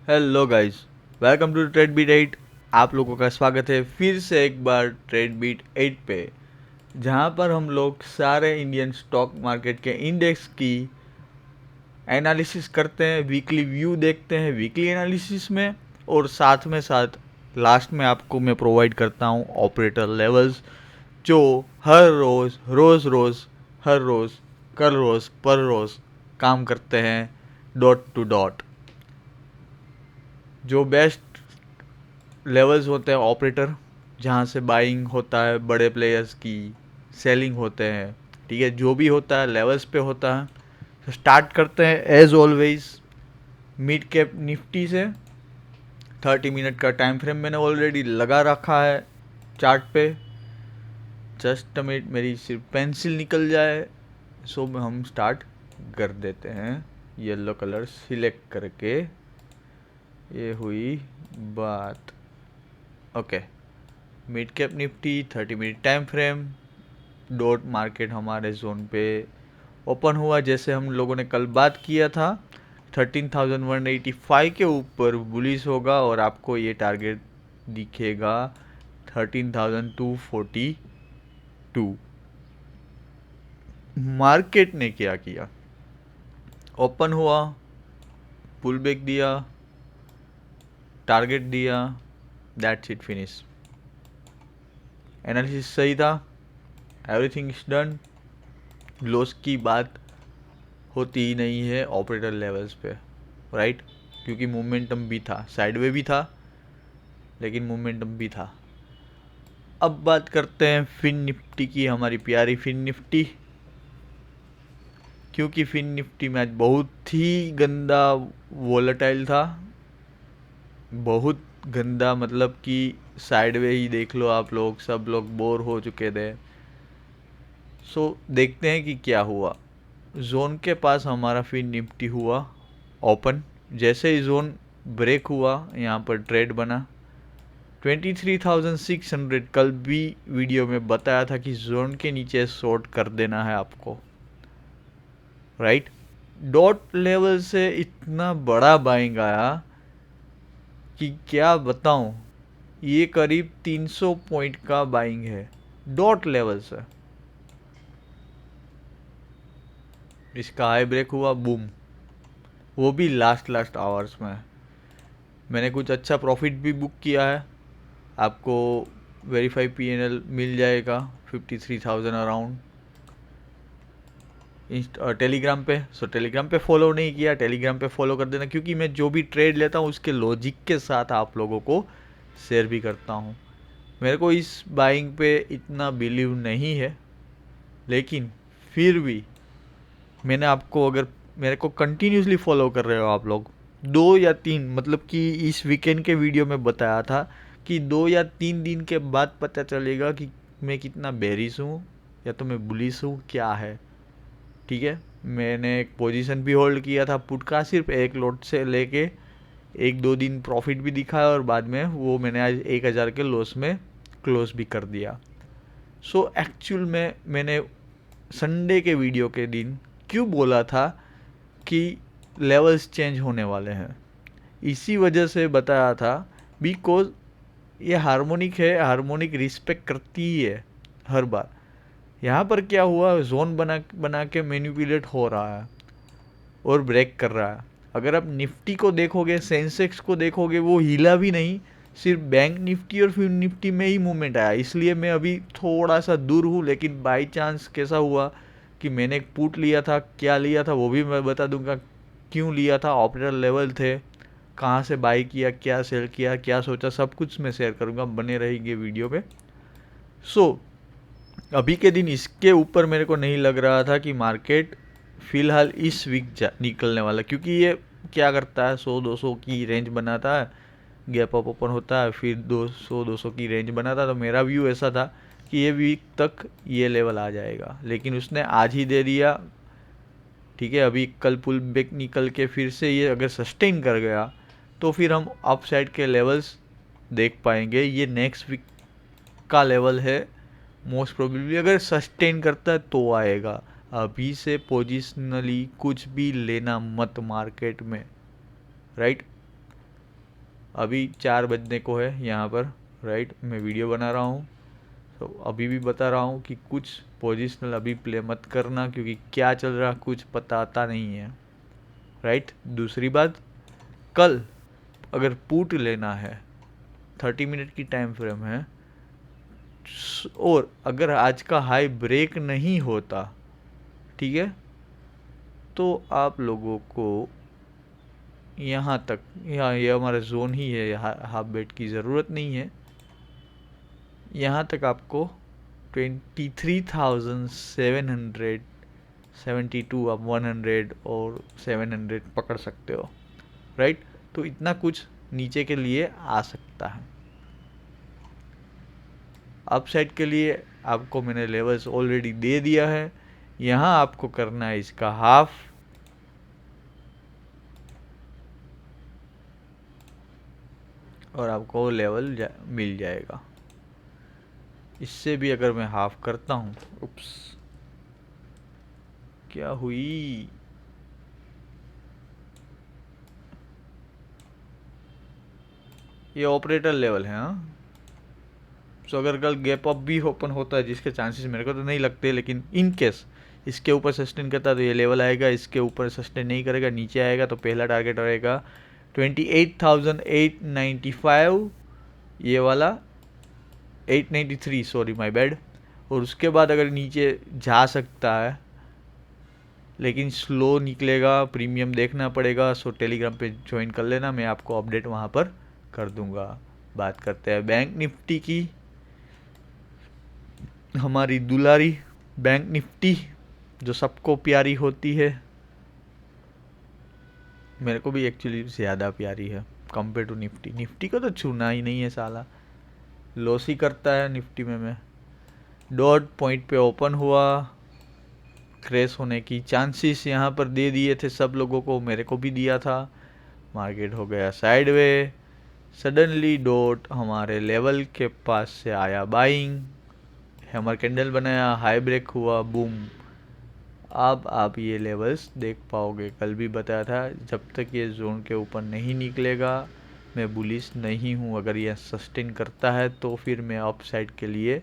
Hello guys, welcome to Trade Beat 8। आप लोगों का स्वागत है फिर से एक बार ट्रेड बीट 8 पे, जहां पर हम लोग सारे इंडियन स्टॉक मार्केट के इंडेक्स की एनालिसिस करते हैं, वीकली व्यू देखते हैं वीकली एनालिसिस में, और साथ में साथ लास्ट में आपको मैं प्रोवाइड करता हूं ऑपरेटर लेवल्स, जो हर रोज़ रोज़ रोज़ हर रोज़ कल रोज़ पर रोज़ काम करते हैं डॉट टू डॉट। जो बेस्ट लेवल्स होते हैं ऑपरेटर, जहाँ से बाइंग होता है बड़े प्लेयर्स की, सेलिंग होते हैं, ठीक है, जो भी होता है लेवल्स पे होता है। तो स्टार्ट करते हैं as always mid cap Nifty से। 30 मिनट का टाइम फ्रेम मैंने ऑलरेडी लगा रखा है चार्ट पे। जस्ट मिनट मेरी सिर्फ पेंसिल निकल जाए, सो हम स्टार्ट कर देते हैं। येलो कलर सिलेक्ट करके ये हुई बात। Okay, mid cap Nifty 30 minute time frame, dot market हमारे जोन पे ओपन हुआ। जैसे हम लोगों ने कल बात किया था, 13,185 के ऊपर बुलिश होगा और आपको ये टारगेट दिखेगा 13,242। मार्केट ने क्या किया, ओपन हुआ, पुल बैक दिया, टारगेट दिया, दैट्स इट, फिनिश। एनालिसिस सही था, एवरीथिंग इज डन। लॉस की बात होती ही नहीं है ऑपरेटर लेवल्स पे, राइट, क्योंकि मोमेंटम भी था, साइडवे भी था, लेकिन मोमेंटम भी था। अब बात करते हैं फिन निफ्टी की, हमारी प्यारी फिन निफ्टी। क्योंकि फिन निफ्टी मैच बहुत ही गंदा वोलेटाइल था, बहुत गंदा, मतलब कि साइडवे ही देख लो आप लोग, सब लोग बोर हो चुके थे। सो देखते हैं कि क्या हुआ। जोन के पास हमारा फिर निफ्टी हुआ ओपन। जैसे ही जोन ब्रेक हुआ, यहाँ पर ट्रेड बना 23,600। कल भी वीडियो में बताया था कि जोन के नीचे शॉर्ट कर देना है आपको, राइट। डॉट लेवल से इतना बड़ा बाइंग आया कि क्या बताऊं, ये करीब 300 पॉइंट का बाइंग है डॉट लेवल से। इसका हाई ब्रेक हुआ, बूम, वो भी लास्ट आवर्स में। मैंने कुछ अच्छा प्रॉफिट भी बुक किया है, आपको वेरीफाई पीएनएल मिल जाएगा 53,000 अराउंड टेलीग्राम पे। सो टेलीग्राम पे फॉलो नहीं किया, टेलीग्राम पे फॉलो कर देना, क्योंकि मैं जो भी ट्रेड लेता हूँ उसके लॉजिक के साथ आप लोगों को शेयर भी करता हूँ। मेरे को इस बाइंग पे इतना बिलीव नहीं है, लेकिन फिर भी मैंने आपको, अगर मेरे को कंटिन्यूसली फॉलो कर रहे हो आप लोग, 2 या 3, मतलब कि इस वीकेंड के वीडियो में बताया था कि 2 या 3 दिन के बाद पता चलेगा कि मैं कितना बेरिश हूँ या तो मैं बुलिश हूँ, क्या है, ठीक है। मैंने एक पोजीशन भी होल्ड किया था पुट का, सिर्फ एक लॉट से लेके 1-2 दिन प्रॉफिट भी दिखा, और बाद में वो मैंने आज 1,000 के लॉस में क्लोज भी कर दिया। सो एक्चुअल में मैंने संडे के वीडियो के दिन क्यों बोला था कि लेवल्स चेंज होने वाले हैं, इसी वजह से बताया था, बिकॉज ये हार्मोनिक है, हार्मोनिक रिस्पेक्ट करती ही है हर बार। यहाँ पर क्या हुआ, जोन बना बना के मैनिपुलेट हो रहा है और ब्रेक कर रहा है। अगर आप निफ्टी को देखोगे, सेंसेक्स को देखोगे, वो हिला भी नहीं, सिर्फ बैंक निफ्टी और फिर निफ्टी में ही मूवमेंट आया। इसलिए मैं अभी थोड़ा सा दूर हूँ, लेकिन बाई चांस कैसा हुआ कि मैंने एक पुट लिया था, क्या लिया था वो भी मैं बता दूंगा, क्यों लिया था, ऑपरेटर लेवल थे, कहाँ से बाई किया, क्या सेल किया, क्या सोचा, सब कुछ मैं शेयर करूँगा, बने रहेंगे वीडियो पे। सो अभी के दिन इसके ऊपर मेरे को नहीं लग रहा था कि मार्केट फिलहाल इस वीक निकलने वाला, क्योंकि ये क्या करता है, 100-200 की रेंज बनाता है, गैप अप ओपन होता है, फिर 200-200 की रेंज बनाता है। तो मेरा व्यू ऐसा था कि ये वीक तक ये लेवल आ जाएगा, लेकिन उसने आज ही दे दिया, ठीक है। अभी कल पुल बैक निकल के फिर से ये अगर सस्टेन कर गया तो फिर हम अपसाइड के लेवल्स देख पाएंगे। ये नेक्स्ट वीक का लेवल है, मोस्ट प्रोबेबली अगर सस्टेन करता है तो आएगा। अभी से पोजिशनली कुछ भी लेना मत मार्केट में, राइट। अभी 4 बजने को है यहाँ पर, राइट। मैं वीडियो बना रहा हूँ, तो अभी भी बता रहा हूँ कि कुछ पोजिशनल अभी प्ले मत करना, क्योंकि क्या चल रहा कुछ पता आता नहीं है, राइट। दूसरी बात, कल अगर पुट लेना है, 30 मिनट की टाइम फ्रेम है, और अगर आज का हाई ब्रेक नहीं होता, ठीक है, तो आप लोगों को यहाँ तक, यहाँ ये हमारा जोन ही है, हाफ बेट की ज़रूरत नहीं है। यहाँ तक आपको 23,772 आप 100 और 700 पकड़ सकते हो, राइट। तो इतना कुछ नीचे के लिए आ सकता है। अपसाइड के लिए आपको मैंने लेवल्स ऑलरेडी दे दिया है। यहाँ आपको करना है इसका हाफ, और आपको लेवल मिल जाएगा। इससे भी अगर मैं हाफ करता हूँ, उप्स, क्या हुई, ये ऑपरेटर लेवल है, हाँ। सो अगर कल गैप अप भी ओपन होता है, जिसके चांसेस मेरे को तो नहीं लगते, लेकिन इन केस इसके ऊपर सस्टेन करता है तो ये लेवल आएगा, इसके ऊपर सस्टेन नहीं करेगा, नीचे आएगा, तो पहला टारगेट रहेगा 28,895, ये वाला 893, सॉरी माय बैड। और उसके बाद अगर नीचे जा सकता है, लेकिन स्लो निकलेगा, प्रीमियम देखना पड़ेगा। सो टेलीग्राम पे ज्वाइन कर लेना, मैं आपको अपडेट वहाँ पर कर दूंगा। बात करते हैं बैंक निफ्टी की, हमारी दुलारी बैंक निफ्टी जो सबको प्यारी होती है, मेरे को भी एक्चुअली ज़्यादा प्यारी है कंपेयर टू निफ्टी। निफ्टी को तो छूना ही नहीं है साला, लॉस ही करता है निफ्टी में। मैं डॉट पॉइंट पे ओपन हुआ, क्रैश होने की चांसेस यहाँ पर दे दिए थे सब लोगों को, मेरे को भी दिया था। मार्केट हो गया साइडवे, सडनली डॉट हमारे लेवल के पास से आया बाइंग, हैमर कैंडल बनाया, हाई ब्रेक हुआ, बूम। अब आप ये लेवल्स देख पाओगे, कल भी बताया था, जब तक ये जोन के ऊपर नहीं निकलेगा मैं बुलिश नहीं हूँ। अगर ये सस्टेन करता है तो फिर मैं अपसाइड के लिए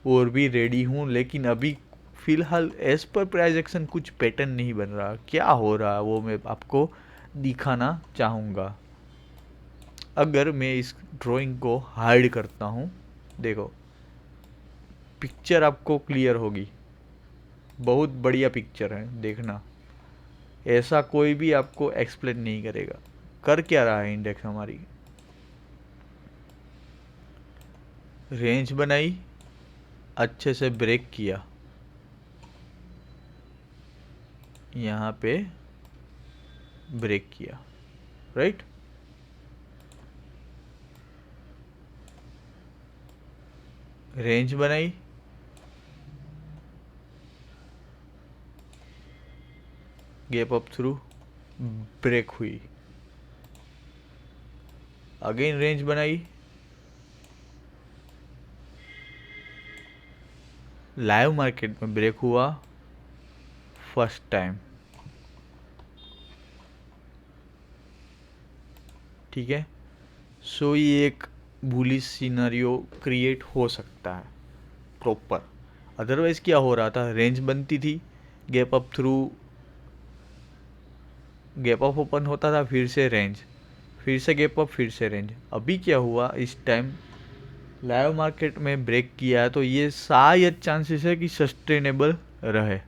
और भी रेडी हूँ, लेकिन अभी फ़िलहाल एज पर प्राइस एक्शन कुछ पैटर्न नहीं बन रहा। क्या हो रहा है वो मैं आपको दिखाना चाहूँगा। अगर मैं इस ड्राइंग को हाइड करता हूँ, देखो पिक्चर आपको क्लियर होगी, बहुत बढ़िया पिक्चर है, देखना। ऐसा कोई भी आपको एक्सप्लेन नहीं करेगा। कर क्या रहा है इंडेक्स हमारी, रेंज बनाई, अच्छे से ब्रेक किया, यहाँ पे ब्रेक किया, राइट। रेंज बनाई, गैप अप थ्रू, ब्रेक हुई, अगेन रेंज बनाई, लाइव मार्केट में ब्रेक हुआ फर्स्ट टाइम, ठीक है। सो ये एक बुलिश सिनेरियो क्रिएट हो सकता है प्रॉपर। अदरवाइज क्या हो रहा था, रेंज बनती थी, gap up through, gap up open होता था, फिर से रेंज, फिर से गैप अप, फिर से रेंज। अभी क्या हुआ, इस टाइम लाइव मार्केट में ब्रेक किया है, तो ये शायद चांसेस है कि सस्टेनेबल रहे।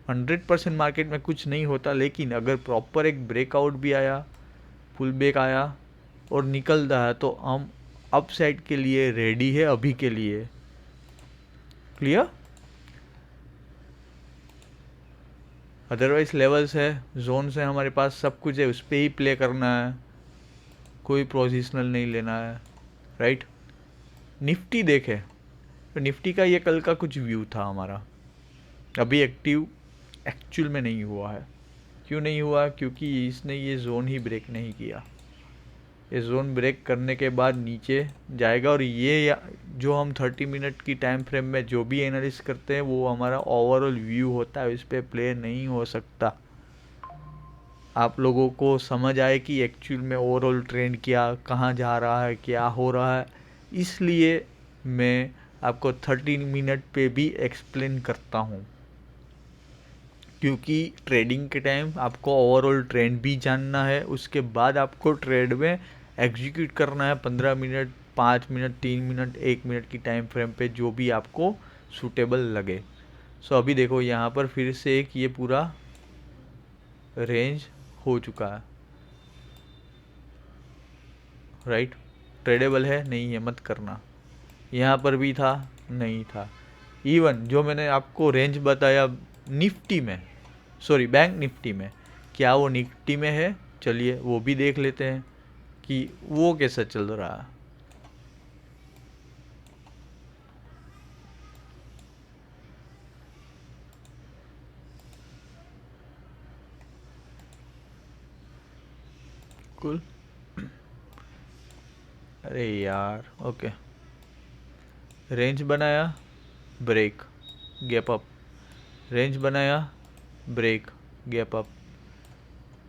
100% मार्केट में कुछ नहीं होता, लेकिन अगर प्रॉपर एक ब्रेकआउट भी आया, फुल बैक आया और निकल रहा है, तो हम अपसाइड के लिए रेडी है अभी के लिए। क्लियर। अदरवाइज लेवल्स है, जोन है हमारे पास, सब कुछ है, उस पर ही प्ले करना है, कोई पोजिशनल नहीं लेना है, राइट। निफ्टी देखे तो निफ्टी का ये कल का कुछ व्यू था हमारा, अभी एक्टिव एक्चुअल में नहीं हुआ है। क्यों नहीं हुआ, क्योंकि इसने ये जोन ही ब्रेक नहीं किया। ये जोन ब्रेक करने के बाद नीचे जाएगा, और ये जो हम 30 मिनट की टाइम फ्रेम में जो भी एनालिसिस करते हैं वो हमारा ओवरऑल व्यू होता है, इस पर प्ले नहीं हो सकता। आप लोगों को समझ आए कि एक्चुअल में ओवरऑल ट्रेंड क्या कहाँ जा रहा है, क्या हो रहा है। इसलिए मैं आपको 30 मिनट पे भी एक्सप्लेन करता हूँ, क्योंकि ट्रेडिंग के टाइम आपको ओवरऑल ट्रेंड भी जानना है, उसके बाद आपको ट्रेड में एग्जीक्यूट करना है 15 मिनट, 5 मिनट, 3 मिनट, 1 मिनट की टाइम फ्रेम पे, जो भी आपको सूटेबल लगे। सो अभी देखो यहाँ पर फिर से एक ये पूरा रेंज हो चुका है, राइट। ट्रेडेबल है नहीं है मत करना। यहाँ पर भी था, नहीं था। इवन जो मैंने आपको रेंज बताया निफ्टी में, सॉरी बैंक निफ्टी में, क्या वो निफ्टी में है? चलिए वो भी देख लेते हैं कि वो कैसा चल रहा है। कुल, अरे यार, ओके। रेंज बनाया, ब्रेक, गैप अप, रेंज बनाया, ब्रेक, गैप अप।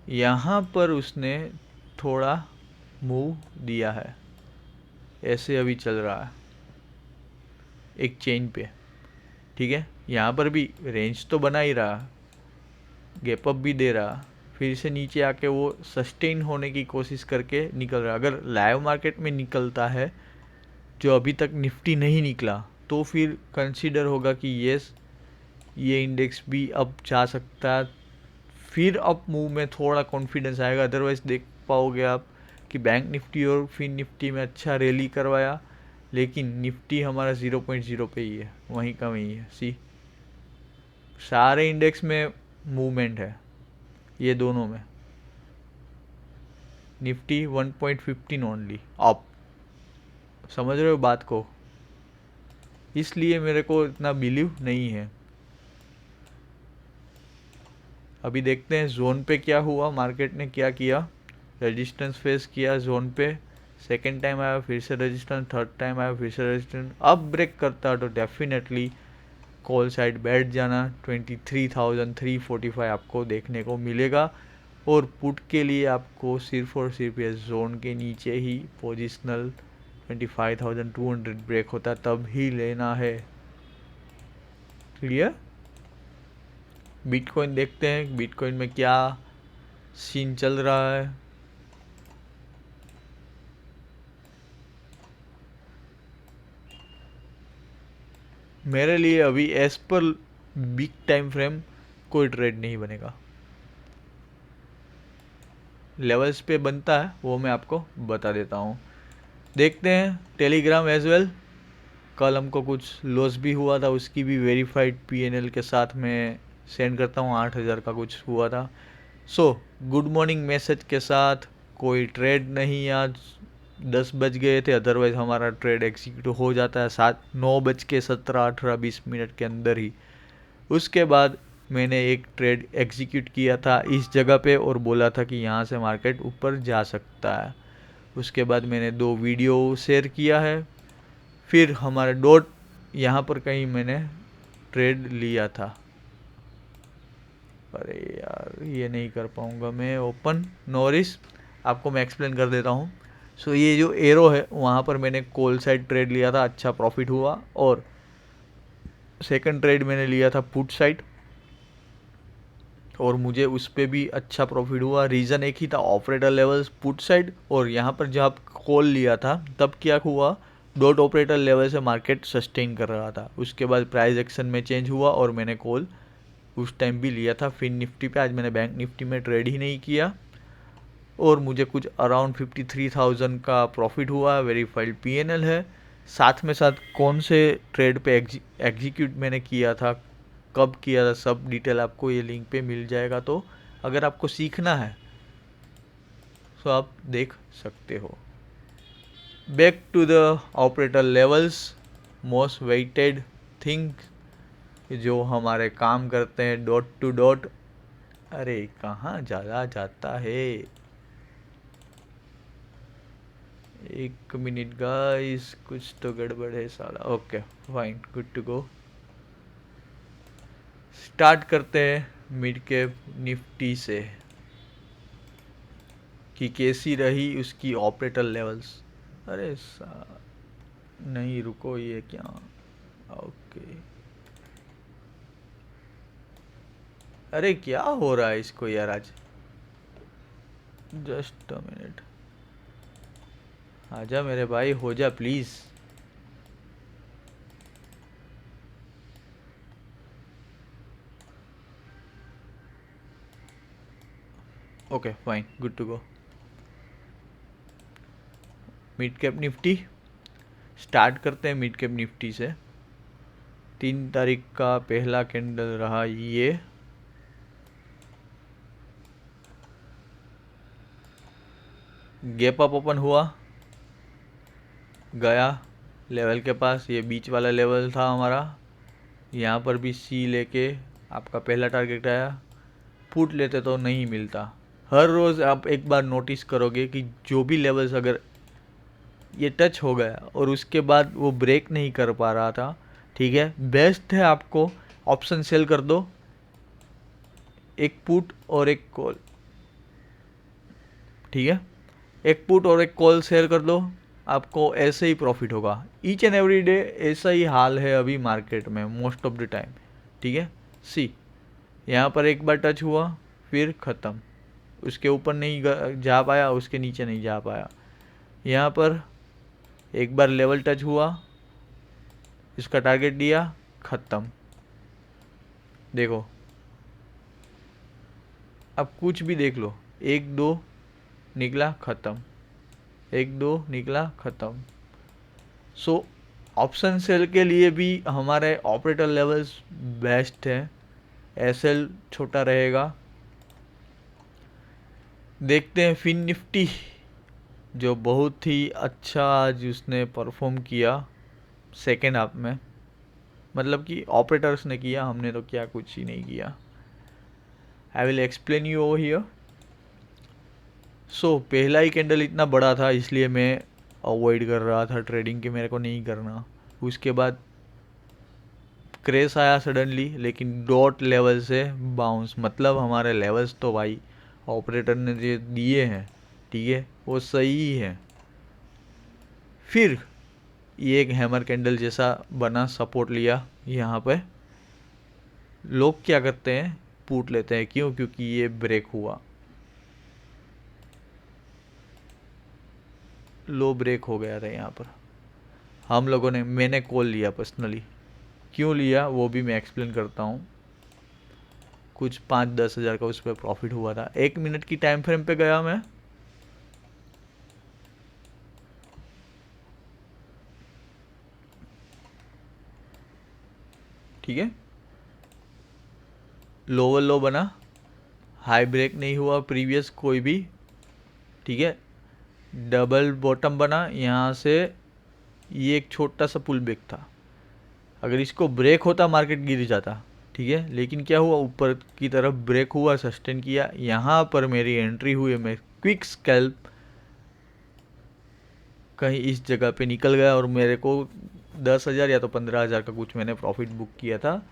यहाँ पर उसने थोड़ा मूव दिया है, ऐसे अभी चल रहा है एक चेन पे, ठीक है। यहाँ पर भी रेंज तो बना ही रहा, गैप अप भी दे रहा, फिर से नीचे आके वो सस्टेन होने की कोशिश करके निकल रहा। अगर लाइव मार्केट में निकलता है जो अभी तक निफ्टी नहीं निकला, तो फिर कंसीडर होगा कि यस, ये इंडेक्स भी अब जा सकता है, फिर अप मूव में थोड़ा कॉन्फिडेंस आएगा। अदरवाइज देख पाओगे आप कि बैंक निफ्टी और फिर निफ्टी में अच्छा रैली करवाया, लेकिन निफ्टी हमारा 0.0 पे ही है, वहीं का वहीं है। सी, सारे इंडेक्स में मूवमेंट है, ये दोनों में। निफ्टी 1.15 ओनली अप, समझ रहे हो बात को? इसलिए मेरे को इतना बिलीव नहीं है। अभी देखते हैं जोन पे क्या हुआ, मार्केट ने क्या किया। रेजिस्टेंस फेस किया जोन पे, सेकेंड टाइम आया, फिर से रेजिस्टेंस, थर्ड टाइम आया, फिर से रेजिस्टेंस। अब ब्रेक करता तो डेफिनेटली कॉल साइड बैठ जाना, 23,345 आपको देखने को मिलेगा। और पुट के लिए आपको सिर्फ और सिर्फ ये जोन के नीचे ही पोजिशनल 25,200 ब्रेक होता तब ही लेना है। क्लियर? बिटकॉइन देखते हैं, बिटकॉइन में क्या सीन चल रहा है। मेरे लिए अभी as per big time frame कोई ट्रेड नहीं बनेगा। लेवल्स पे बनता है वो मैं आपको बता देता हूँ। देखते हैं टेलीग्राम एज वेल। कल हमको कुछ लॉस भी हुआ था, उसकी भी वेरीफाइड पीएनएल के साथ मैं सेंड करता हूँ, 8,000 का कुछ हुआ था। सो गुड मॉर्निंग मैसेज के साथ कोई ट्रेड नहीं आज, 10 बज गए थे, अदरवाइज हमारा ट्रेड एग्जीक्यूट हो जाता है 9:17, 18, 20 मिनट के अंदर ही। उसके बाद मैंने एक ट्रेड एग्जीक्यूट किया था इस जगह पे और बोला था कि यहाँ से मार्केट ऊपर जा सकता है। उसके बाद मैंने 2 वीडियो शेयर किया है। फिर हमारा डॉट यहाँ पर कहीं मैंने ट्रेड लिया था। अरे यार ये नहीं कर पाऊँगा मैं ओपन, नो रिस्क। आपको मैं एक्सप्लेन कर देता हूँ। सो ये जो एरो है वहाँ पर मैंने कॉल साइड ट्रेड लिया था, अच्छा प्रॉफिट हुआ। और सेकंड ट्रेड मैंने लिया था पुट साइड, और मुझे उस पर भी अच्छा प्रॉफिट हुआ। रीज़न एक ही था, ऑपरेटर लेवल्स पुट साइड। और यहाँ पर जब कॉल लिया था तब क्या हुआ, डॉट ऑपरेटर लेवल से मार्केट सस्टेन कर रहा था। उसके बाद प्राइस एक्शन में चेंज हुआ और मैंने कॉल उस टाइम भी लिया था फिर निफ्टी पे। आज मैंने बैंक निफ्टी में ट्रेड ही नहीं किया और मुझे कुछ अराउंड 53,000 का प्रॉफिट हुआ। वेरीफाइड पीएनएल है। साथ में साथ कौन से ट्रेड पे एग्जीक्यूट मैंने किया था, कब किया था, सब डिटेल आपको ये लिंक पे मिल जाएगा। तो अगर आपको सीखना है तो आप देख सकते हो। Back to the operator levels, most weighted thing जो हमारे काम करते हैं डॉट टू डॉट। अरे कहाँ ज़्यादा जाता है, 1 मिनट गाइस, कुछ तो गड़बड़ है साला। Okay fine, good to go. Start करते हैं मिड कैप निफ्टी से। कि कैसी रही उसकी ऑपरेटर लेवल्स। अरे नहीं रुको, ये क्या, ओके। अरे क्या हो रहा है इसको यार आज, जस्ट अ मिनट, आजा मेरे भाई, हो जा please. Okay fine, good to go. Mid cap Nifty start करते हैं। मिड कैप निफ्टी से 3 तारीख का पहला कैंडल रहा ये, गैप अप ओपन हुआ, गया लेवल के पास, ये बीच वाला लेवल था हमारा, यहाँ पर भी सी लेके आपका पहला टारगेट आया। पुट लेते तो नहीं मिलता। हर रोज़ आप एक बार नोटिस करोगे कि जो भी लेवल्स अगर ये टच हो गया और उसके बाद वो ब्रेक नहीं कर पा रहा था, ठीक है, बेस्ट है आपको ऑप्शन सेल कर दो, एक पुट और एक कॉल, ठीक है, एक पुट और एक कॉल शेयर कर दो, आपको ऐसे ही प्रॉफिट होगा। ईच एंड एवरी डे ऐसा ही हाल है अभी मार्केट में मोस्ट ऑफ द टाइम, ठीक है। सी यहाँ पर एक बार टच हुआ, फिर ख़त्म, उसके ऊपर नहीं जा पाया, उसके नीचे नहीं जा पाया। यहाँ पर एक बार लेवल टच हुआ, इसका टारगेट दिया, ख़त्म। देखो अब कुछ भी देख लो, 1 2 निकला, ख़त्म, 1 2 निकला, ख़त्म। सो ऑप्शन सेल के लिए भी हमारे ऑपरेटर लेवल्स बेस्ट है। एसएल छोटा रहेगा। देखते हैं फिन निफ्टी, जो बहुत ही अच्छा आज उसने परफॉर्म किया सेकेंड हाफ में, मतलब कि ऑपरेटर्स ने किया, हमने तो क्या कुछ ही नहीं किया। I will explain you over here. So पहला ही कैंडल इतना बड़ा था इसलिए मैं अवॉइड कर रहा था ट्रेडिंग, कि मेरे को नहीं करना। उसके बाद क्रेश आया सडनली, लेकिन डॉट लेवल से बाउंस, मतलब हमारे लेवल्स तो भाई ऑपरेटर ने जो दिए हैं, ठीक है, वो सही है। फिर ये एक हैमर कैंडल जैसा बना, सपोर्ट लिया यहाँ पे। लोग क्या करते हैं, पुट लेते हैं, क्यों? क्योंकि ये ब्रेक हुआ, लो ब्रेक हो गया था यहाँ पर। हम लोगों ने, मैंने कॉल लिया पर्सनली, क्यों लिया वो भी मैं एक्सप्लेन करता हूँ। कुछ 5-10 हज़ार का उस पर प्रॉफिट हुआ था। 1 मिनट की टाइम फ्रेम पे गया मैं, ठीक है, लोअर लो बना, हाई ब्रेक नहीं हुआ प्रीवियस कोई भी, ठीक है, डबल बॉटम बना, यहाँ से ये एक छोटा सा पुल बैक था। अगर इसको ब्रेक होता मार्केट गिर जाता, ठीक है, लेकिन क्या हुआ, ऊपर की तरफ ब्रेक हुआ, सस्टेन किया, यहाँ पर मेरी एंट्री हुई। मैं क्विक स्कैल्प कहीं इस जगह पे निकल गया और मेरे को 10,000 या तो 15,000 का कुछ मैंने प्रॉफिट बुक किया था,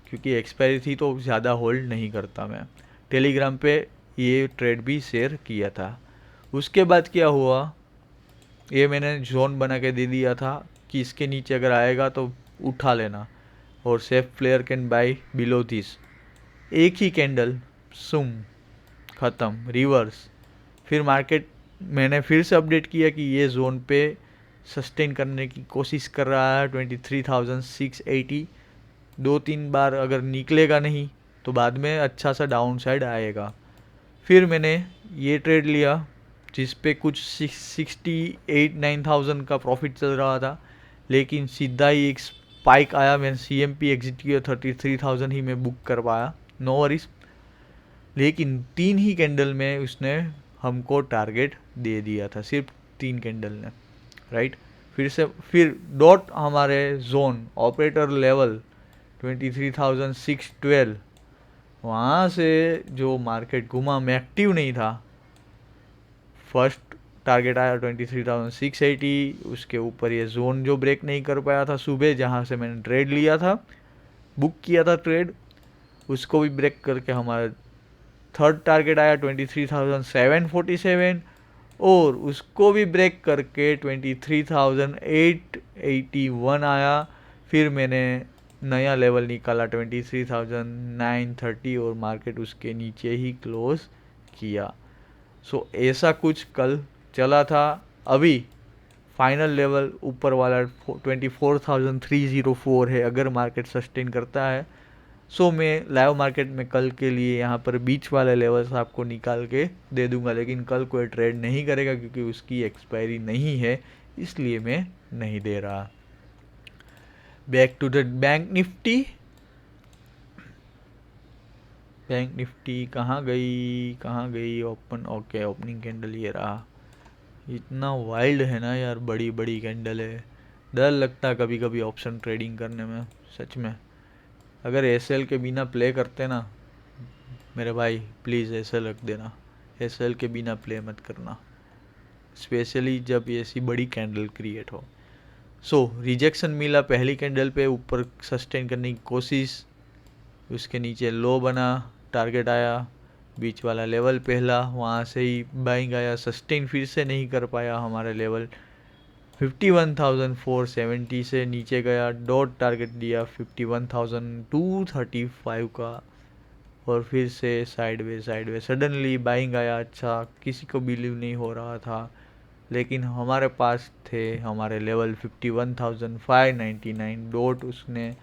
क्योंकि एक्सपायरी थी तो ज़्यादा होल्ड नहीं करता मैं। टेलीग्राम पे ये ट्रेड भी शेयर किया था। उसके बाद क्या हुआ, ये मैंने जोन बना के दे दिया था कि इसके नीचे अगर आएगा तो उठा लेना, और safe player can buy below this. एक ही कैंडल, सुम, ख़त्म, रिवर्स। फिर मार्केट मैंने फिर से अपडेट किया कि ये जोन पे सस्टेन करने की कोशिश कर रहा है, 23,680। 2-3 बार अगर निकलेगा नहीं तो बाद में अच्छा सा डाउन साइड आएगा। फिर मैंने ये ट्रेड लिया जिस पे कुछ 68-9,000 का प्रॉफिट चल रहा था, लेकिन सीधा ही एक स्पाइक आया। मैंने CMP एग्जिट किया, 33,000 ही मैं बुक कर पाया, नो वरीज। लेकिन 3 ही कैंडल में उसने हमको टारगेट दे दिया था, सिर्फ 3 कैंडल ने, राइट। फिर डॉट हमारे जोन ऑपरेटर लेवल 23,612, वहाँ से जो मार्केट घुमा, मैं एक्टिव नहीं था। फर्स्ट टारगेट आया 23,680, उसके ऊपर ये जोन जो ब्रेक नहीं कर पाया था सुबह, जहाँ से मैंने ट्रेड लिया था, बुक किया था ट्रेड, उसको भी ब्रेक करके हमारा थर्ड टारगेट आया 23,747 और उसको भी ब्रेक करके 23,881 आया। फिर मैंने नया लेवल निकाला 23,930 और मार्केट उसके नीचे ही क्लोज किया। सो ऐसा कुछ कल चला था। अभी फाइनल लेवल ऊपर वाला 24,304 है। अगर मार्केट सस्टेन करता है सो मैं लाइव मार्केट में कल के लिए यहाँ पर बीच वाले लेवल्स आपको निकाल के दे दूंगा, लेकिन कल कोई ट्रेड नहीं करेगा क्योंकि उसकी एक्सपायरी नहीं है, इसलिए मैं नहीं दे रहा। Back to the Bank Nifty. Bank Nifty कहाँ गई ओपन, ओके ओपनिंग कैंडल ये रहा। इतना वाइल्ड है ना यार, बड़ी बड़ी कैंडल है, डर लगता है कभी कभी ऑप्शन ट्रेडिंग करने में सच में। अगर एसएल के बिना प्ले करते ना मेरे भाई, प्लीज़ एसएल रख देना, एसएल के बिना प्ले मत करना, स्पेशली जब ऐसी बड़ी कैंडल क्रिएट हो। सो रिजेक्शन मिला पहली कैंडल पे, ऊपर सस्टेन करने की कोशिश, उसके नीचे लो बना, टारगेट आया, बीच वाला लेवल पहला, वहाँ से ही बाइंग आया, सस्टेन फिर से नहीं कर पाया हमारे लेवल 51,470 से नीचे गया, डॉट टारगेट दिया 51,235 का और फिर से साइडवे सडनली बाइंग आया। अच्छा, किसी को बिलीव नहीं हो रहा था, लेकिन हमारे पास थे हमारे लेवल 51,599, डॉट उसने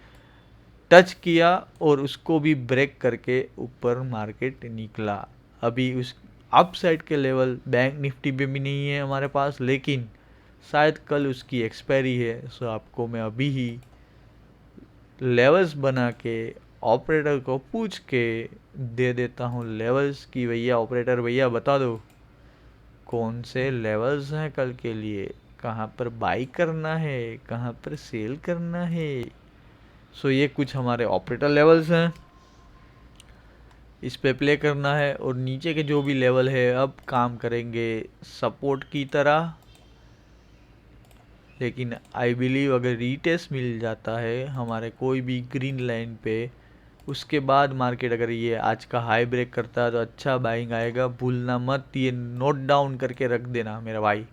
टच किया और उसको भी ब्रेक करके ऊपर मार्केट निकला। अभी उस अप साइड के लेवल बैंक निफ्टी पे भी नहीं है हमारे पास, लेकिन शायद कल उसकी एक्सपायरी है। सो आपको मैं अभी ही लेवल्स बना के ऑपरेटर को पूछ के दे देता हूँ लेवल्स की, भैया ऑपरेटर भैया बता दो कौन से लेवल्स हैं कल के लिए, कहाँ पर बाई करना है, कहाँ पर सेल करना है। सो ये कुछ हमारे ऑपरेटर लेवल्स हैं, इस पे प्ले करना है। और नीचे के जो भी लेवल है अब काम करेंगे सपोर्ट की तरह, लेकिन आई बिलीव अगर रीटेस्ट मिल जाता है हमारे कोई भी ग्रीन लाइन पे, उसके बाद मार्केट अगर ये आज का हाई ब्रेक करता है तो अच्छा बाइंग आएगा। भूलना मत, ये नोट डाउन करके रख देना मेरे भाई।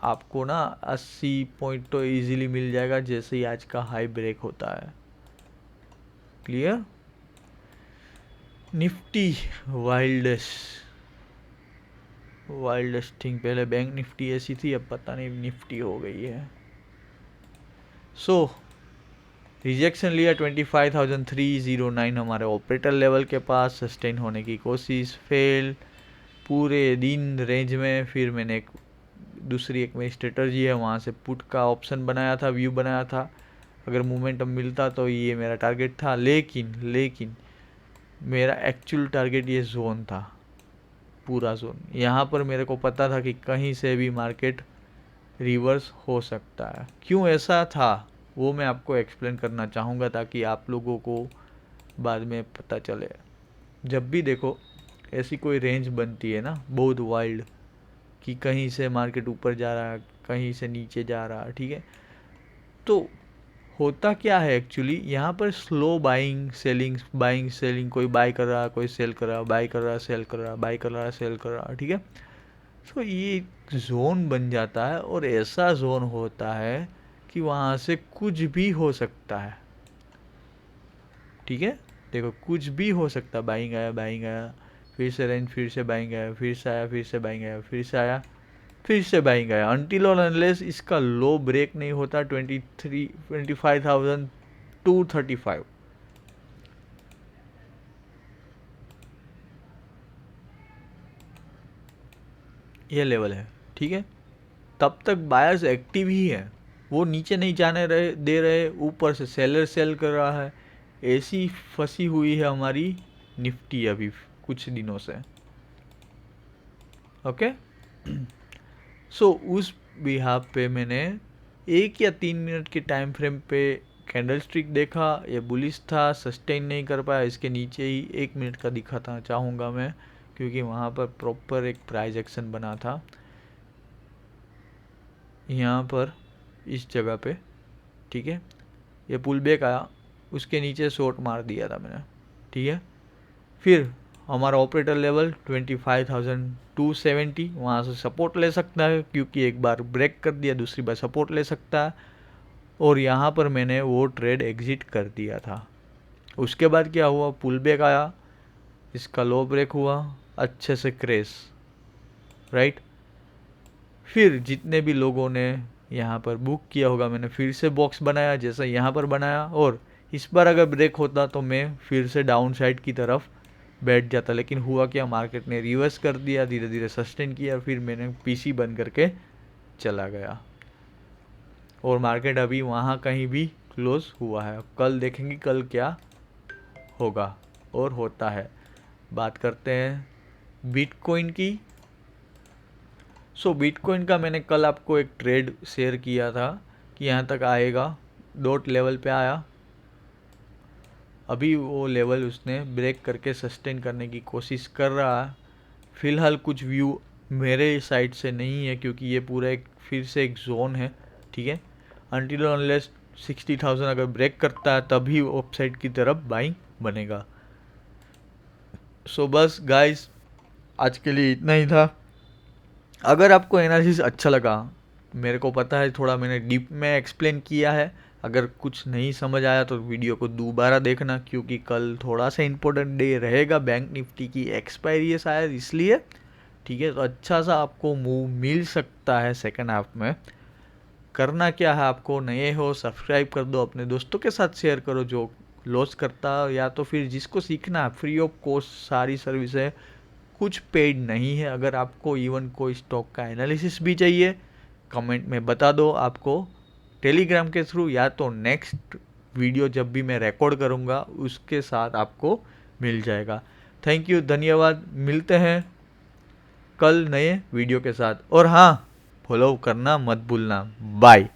आपको ना 80 पॉइंट तो इजीली मिल जाएगा जैसे ही आज का हाई ब्रेक होता है। क्लियर। निफ्टी वाइल्डेस्ट थिंग, पहले बैंक निफ्टी ऐसी थी, अब पता नहीं निफ्टी हो गई है। सो रिजेक्शन लिया 25,309 हमारे ऑपरेटर लेवल के पास, सस्टेन होने की कोशिश फेल पूरे दिन रेंज में। फिर मैंने दूसरी एक मेरी स्ट्रेटजी है, वहाँ से पुट का ऑप्शन बनाया था, व्यू बनाया था, अगर मोमेंटम मिलता तो ये मेरा टारगेट था। लेकिन मेरा एक्चुअल टारगेट ये जोन था, पूरा जोन। यहाँ पर मेरे को पता था कि कहीं से भी मार्केट रिवर्स हो सकता है। क्यों ऐसा था वो मैं आपको एक्सप्लेन करना चाहूँगा ताकि आप लोगों को बाद में पता चले। जब भी देखो ऐसी कोई रेंज बनती है ना बहुत वाइल्ड, कि कहीं से मार्केट ऊपर जा रहा है, कहीं से नीचे जा रहा है, ठीक है, तो होता क्या है एक्चुअली यहाँ पर स्लो बाइंग सेलिंग, कोई बाय कर रहा है, कोई सेल कर रहा है, बाय कर रहा है, सेल कर रहा है, बाय कर रहा है, सेल कर रहा है, ठीक है। तो ये जोन बन जाता है और ऐसा जोन होता है कि वहाँ से कुछ भी हो सकता है, ठीक है। देखो कुछ भी हो सकता है, बाइंग आया, फिर से रेंज, फिर से बाइंग आया, फिर से आया, फिर से बाइंग आया, फिर से आया, फिर से बाइंग आया, अनटिल और अनलेस इसका लो ब्रेक नहीं होता 25,235। ये लेवल है, ठीक है। तब तक बायर्स एक्टिव ही है, वो नीचे नहीं जाने दे रहे, ऊपर से सेलर सेल कर रहा है। ऐसी फंसी हुई है हमारी निफ्टी अभी कुछ दिनों से, ओके। सो उस बिहाफ पे मैंने 1 या 3 मिनट के टाइम फ्रेम पे कैंडल स्टिक देखा, ये बुलिश था, सस्टेन नहीं कर पाया, इसके नीचे ही 1 मिनट का दिखाता चाहूँगा मैं, क्योंकि वहाँ पर प्रॉपर एक प्राइस एक्शन बना था यहाँ पर इस जगह पे, ठीक है। ये पुल बैक आया, उसके नीचे शॉर्ट मार दिया था मैंने, ठीक है। फिर हमारा ऑपरेटर लेवल 25,270, वहाँ से सपोर्ट ले सकता है क्योंकि एक बार ब्रेक कर दिया, दूसरी बार सपोर्ट ले सकता है। और यहाँ पर मैंने वो ट्रेड एग्जिट कर दिया था। उसके बाद क्या हुआ, पुल बैक आया, इसका लो ब्रेक हुआ, अच्छे से क्रैश, राइट। फिर जितने भी लोगों ने यहाँ पर बुक किया होगा, मैंने फिर से बॉक्स बनाया जैसा यहाँ पर बनाया, और इस बार अगर ब्रेक होता तो मैं फिर से डाउन साइड की तरफ बैठ जाता। लेकिन हुआ क्या, मार्केट ने रिवर्स कर दिया, धीरे धीरे सस्टेन किया, फिर मैंने पीसी बंद करके चला गया। और मार्केट अभी वहाँ कहीं भी क्लोज हुआ है। कल देखेंगे कल क्या होगा और होता है। बात करते हैं बिटकॉइन की। बिटकॉइन का मैंने कल आपको एक ट्रेड शेयर किया था कि यहाँ तक आएगा, डॉट लेवल पे आया, अभी वो लेवल उसने ब्रेक करके सस्टेन करने की कोशिश कर रहा है। फ़िलहाल कुछ व्यू मेरे साइड से नहीं है क्योंकि ये पूरा एक फिर से एक जोन है, ठीक है। अनटिल अनलेस 60,000 अगर ब्रेक करता है तभी अपसाइड की तरफ बाइंग बनेगा। बस गाइस, आज के लिए इतना ही था। अगर आपको एनालिसिस अच्छा लगा, मेरे को पता है थोड़ा मैंने डीप में एक्सप्लेन किया है, अगर कुछ नहीं समझ आया तो वीडियो को दोबारा देखना क्योंकि कल थोड़ा सा इम्पोर्टेंट डे रहेगा, बैंक निफ्टी की एक्सपायरी है शायद, इसलिए, ठीक है। तो अच्छा सा आपको मूव मिल सकता है सेकंड हाफ में। करना क्या है, आपको नए हो सब्सक्राइब कर दो, अपने दोस्तों के साथ शेयर करो जो लॉस करता, या तो फिर जिसको सीखना है, फ्री ऑफ कॉस्ट सारी सर्विस है, कुछ पेड नहीं है। अगर आपको इवन कोई स्टॉक का एनालिसिस भी चाहिए, कमेंट में बता दो, आपको टेलीग्राम के थ्रू या तो नेक्स्ट वीडियो जब भी मैं रिकॉर्ड करूँगा उसके साथ आपको मिल जाएगा। थैंक यू, धन्यवाद। मिलते हैं कल नए वीडियो के साथ, और हाँ, फॉलो करना मत भूलना। बाय।